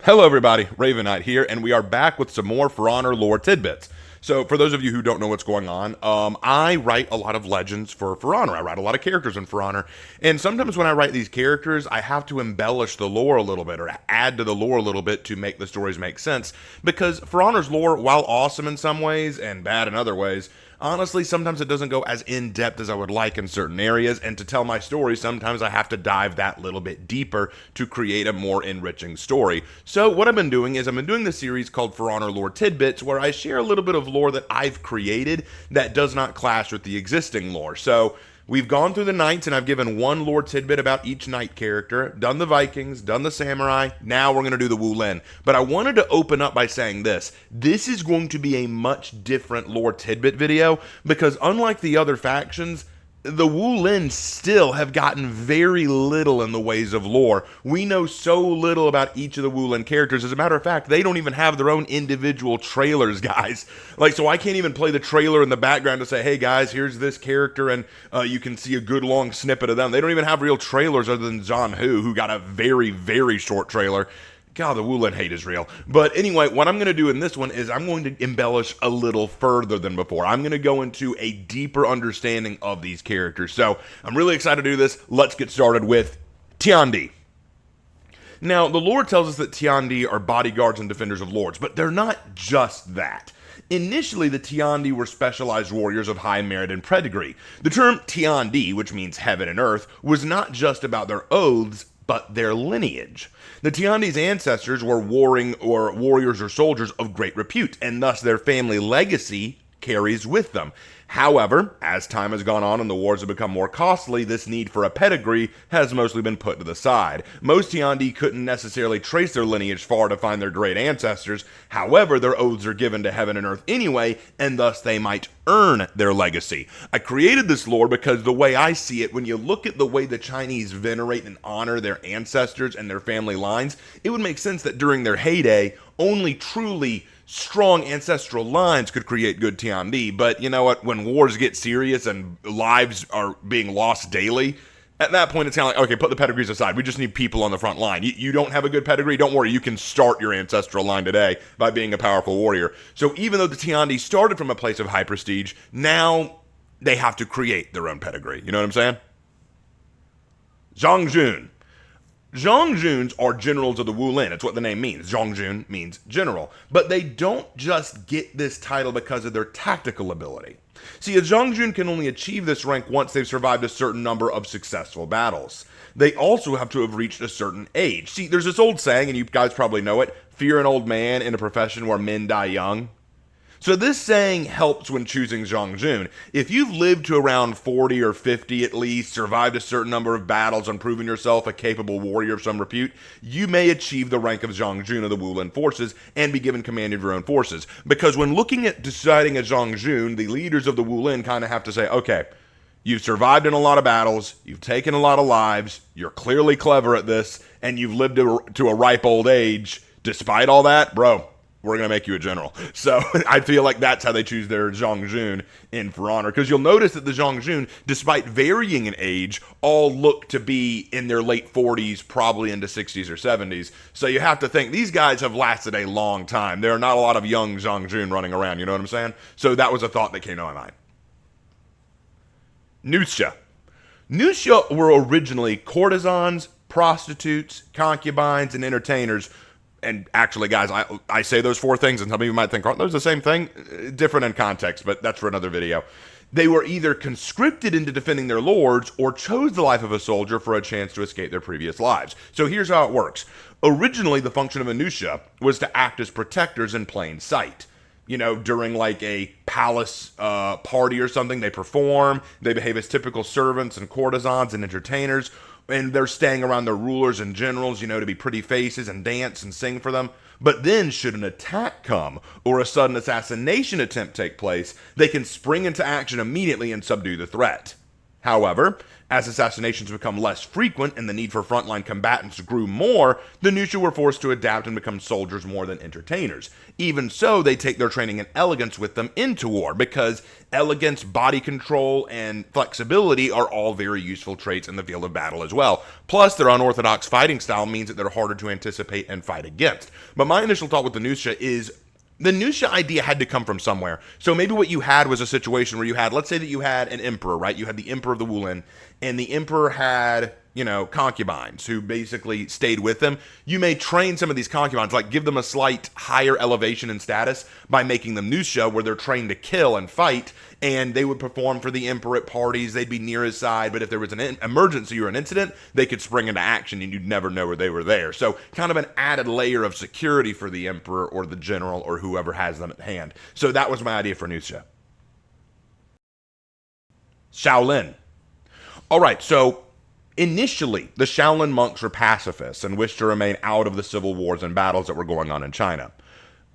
Hello everybody, Raven Knight here, and we are back with some more For Honor lore tidbits. So for those of you who don't know what's going on, I write a lot of legends for Honor. I write a lot of characters in For Honor, and sometimes when I write these characters, I have to embellish the lore a little bit or add to the lore a little bit to make the stories make sense, because For Honor's lore, while awesome in some ways and bad in other ways, honestly, sometimes it doesn't go as in-depth as I would like in certain areas, and to tell my story, sometimes I have to dive that little bit deeper to create a more enriching story. So what I've been doing is I've been doing this series called For Honor Lore Tidbits, where I share a little bit of lore that I've created that does not clash with the existing lore. So we've gone through the knights, and I've given one lore tidbit about each knight character, done the Vikings, done the samurai, now we're going to do the Wu Lin. But I wanted to open up by saying this. This is going to be a much different lore tidbit video, because unlike the other factions, the Wu Lin still have gotten very little in the ways of lore. We know so little about each of the Wu Lin characters. As a matter of fact, they don't even have their own individual trailers, guys. So I can't even play the trailer in the background to say, hey guys, here's this character, and you can see a good long snippet of them. They don't even have real trailers other than Zhanhu, who got a very, very short trailer. God, the Wu Lin hate is real. But anyway, what I'm going to do in this one is I'm going to embellish a little further than before. I'm going to go into a deeper understanding of these characters. So I'm really excited to do this. Let's get started with Tandi. Now, the lore tells us that Tandi are bodyguards and defenders of lords, but they're not just that. Initially, the Tandi were specialized warriors of high merit and pedigree. The term Tandi, which means heaven and earth, was not just about their oaths, but their lineage. The Tiandi's ancestors were warriors or soldiers of great repute, and thus their family legacy carries with them. However, as time has gone on and the wars have become more costly, this need for a pedigree has mostly been put to the side. Most Tiandi couldn't necessarily trace their lineage far to find their great ancestors. However, their oaths are given to heaven and earth anyway, and thus they might earn their legacy. I created this lore because the way I see it, when you look at the way the Chinese venerate and honor their ancestors and their family lines, it would make sense that during their heyday, only truly strong ancestral lines could create good Tiandi. But you know what? When wars get serious and lives are being lost daily, at that point it's kind of like, okay, put the pedigrees aside. We just need people on the front line. You don't have a good pedigree? Don't worry. You can start your ancestral line today by being a powerful warrior. So even though the Tiandi started from a place of high prestige, now they have to create their own pedigree. You know what I'm saying? Jiang Jun. Jiang Juns are generals of the Wu Lin. It's what the name means. Jiang Jun means general. But they don't just get this title because of their tactical ability. See, a Jiang Jun can only achieve this rank once they've survived a certain number of successful battles. They also have to have reached a certain age. See, there's this old saying, and you guys probably know it, fear an old man in a profession where men die young. So this saying helps when choosing Jiang Jun. If you've lived to around 40 or 50 at least, survived a certain number of battles and proven yourself a capable warrior of some repute, you may achieve the rank of Jiang Jun of the Wu Lin forces and be given command of your own forces. Because when looking at deciding a Jiang Jun, the leaders of the Wu Lin kind of have to say, okay, you've survived in a lot of battles, you've taken a lot of lives, you're clearly clever at this, and you've lived to a ripe old age. Despite all that, bro, we're going to make you a general. So I feel like that's how they choose their Jiang Jun in For Honor. Because you'll notice that the Jiang Jun, despite varying in age, all look to be in their late 40s, probably into 60s or 70s. So you have to think, these guys have lasted a long time. There are not a lot of young Jiang Jun running around, you know what I'm saying? So that was a thought that came to my mind. Nuxia. Nuxia were originally courtesans, prostitutes, concubines, and entertainers. And actually, guys, I say those four things, and some of you might think, aren't those the same thing? Different in context, but that's for another video. They were either conscripted into defending their lords or chose the life of a soldier for a chance to escape their previous lives. So here's how it works. Originally, the function of a Nuxia was to act as protectors in plain sight. You know, during like a palace party or something, they perform, they behave as typical servants and courtesans and entertainers, and they're staying around their rulers and generals, you know, to be pretty faces and dance and sing for them. But then, should an attack come or a sudden assassination attempt take place, they can spring into action immediately and subdue the threat. However, as assassinations become less frequent and the need for frontline combatants grew more, the Nuxia were forced to adapt and become soldiers more than entertainers. Even so, they take their training in elegance with them into war, because elegance, body control, and flexibility are all very useful traits in the field of battle as well. Plus, their unorthodox fighting style means that they're harder to anticipate and fight against. But my initial thought with the Nuxia is the Nuxia idea had to come from somewhere. So maybe what you had was a situation where you had, let's say that you had an emperor, right? You had the emperor of the Wu Lin, and the emperor had, concubines who basically stayed with them. You may train some of these concubines, like give them a slight higher elevation in status by making them Nuxia, where they're trained to kill and fight, and they would perform for the emperor at parties. They'd be near his side, but if there was an emergency or an incident, they could spring into action and you'd never know where they were there. So kind of an added layer of security for the emperor or the general or whoever has them at hand. So that was my idea for Nuxia. Shaolin. All right, so initially, the Shaolin monks were pacifists and wished to remain out of the civil wars and battles that were going on in China.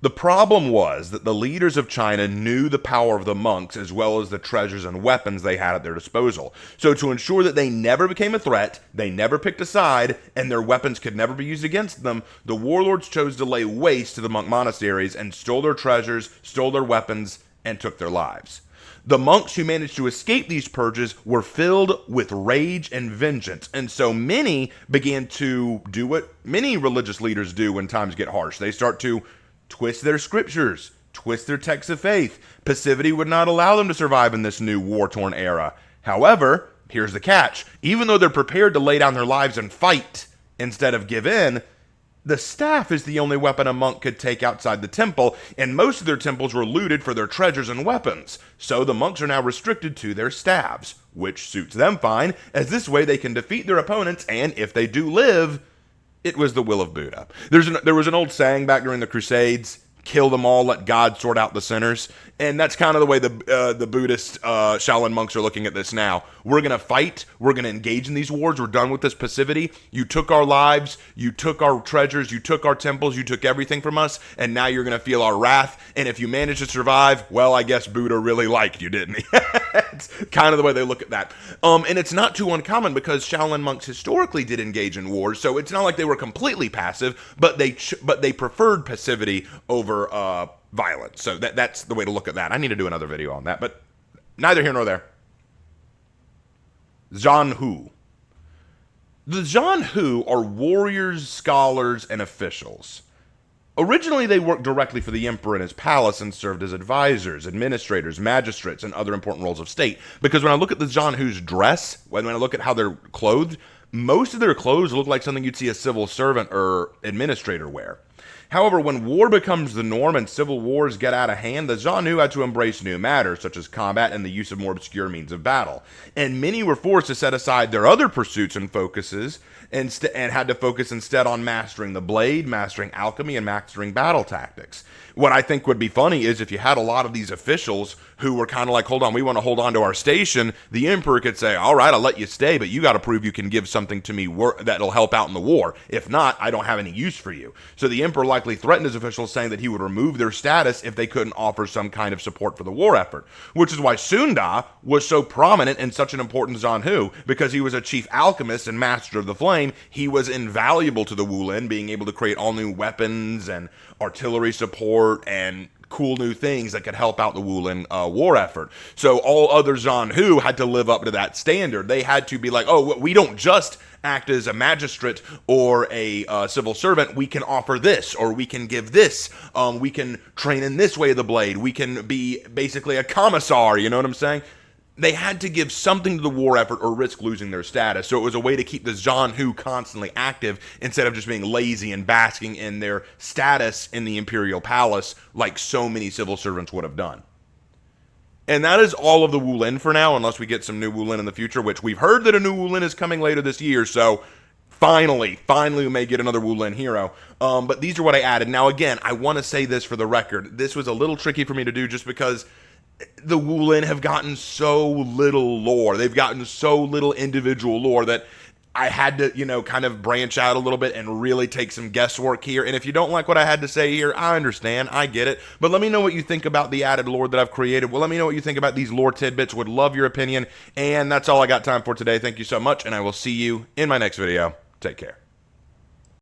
The problem was that the leaders of China knew the power of the monks as well as the treasures and weapons they had at their disposal. So to ensure that they never became a threat, they never picked a side, and their weapons could never be used against them, the warlords chose to lay waste to the monk monasteries and stole their treasures, stole their weapons, and took their lives. The monks who managed to escape these purges were filled with rage and vengeance, and so many began to do what many religious leaders do when times get harsh. They start to twist their scriptures, twist their texts of faith. Passivity would not allow them to survive in this new war-torn era. However, here's the catch. Even though they're prepared to lay down their lives and fight instead of give in, the staff is the only weapon a monk could take outside the temple, and most of their temples were looted for their treasures and weapons. So the monks are now restricted to their staves, which suits them fine, as this way they can defeat their opponents, and if they do live, it was the will of Buddha. There was an old saying back during the Crusades, kill them all, let God sort out the sinners. And that's kind of the way the Buddhist Shaolin monks are looking at this now. We're going to fight. We're going to engage in these wars. We're done with this passivity. You took our lives. You took our treasures. You took our temples. You took everything from us. And now you're going to feel our wrath. And if you manage to survive, well, I guess Buddha really liked you, didn't he? It's kind of the way they look at that. And it's not too uncommon because Shaolin monks historically did engage in wars. So it's not like they were completely passive, but they preferred passivity over violence. So that's the way to look at that. I need to do another video on that, but neither here nor there. Zhanhu. The Zhanhu are warriors, scholars, and officials. Originally, they worked directly for the emperor in his palace and served as advisors, administrators, magistrates, and other important roles of state. Because when I look at the Zhanhu's dress, when I look at how they're clothed, most of their clothes look like something you'd see a civil servant or administrator wear. However, when war becomes the norm and civil wars get out of hand, the Zhanhu had to embrace new matters, such as combat and the use of more obscure means of battle. And many were forced to set aside their other pursuits and focuses, and had to focus instead on mastering the blade, mastering alchemy, and mastering battle tactics. What I think would be funny is if you had a lot of these officials who were kind of like, hold on, we want to hold on to our station, the emperor could say, all right, I'll let you stay, but you got to prove you can give something to me that'll help out in the war. If not, I don't have any use for you. So the emperor likely threatened his officials, saying that he would remove their status if they couldn't offer some kind of support for the war effort, which is why Sunda was so prominent and such an important Zhanhu, because he was a chief alchemist and master of the flame. He was invaluable to the Wu Lin, being able to create all new weapons and artillery support and cool new things that could help out the Wu Lin war effort. So all other Zhanhu had to live up to that standard. They had to be like, oh, we don't just act as a magistrate or a civil servant. We can offer this, or we can give this. We can train in this way of the blade. We can be basically a commissar, you know what I'm saying? They had to give something to the war effort or risk losing their status. So it was a way to keep the Zhanhu constantly active instead of just being lazy and basking in their status in the imperial palace like so many civil servants would have done. And that is all of the Wu Lin for now, unless we get some new Wu Lin in the future, which we've heard that a new Wu Lin is coming later this year. So finally, we may get another Wu Lin hero. But these are what I added. Now, again, I want to say this for the record. This was a little tricky for me to do just because the Wu Lin have gotten so little lore. They've gotten so little individual lore that I had to, kind of branch out a little bit and really take some guesswork here. And if you don't like what I had to say here, I understand. I get it. But let me know what you think about the added lore that I've created. Well, let me know what you think about these lore tidbits. Would love your opinion. And that's all I got time for today. Thank you so much. And I will see you in my next video. Take care.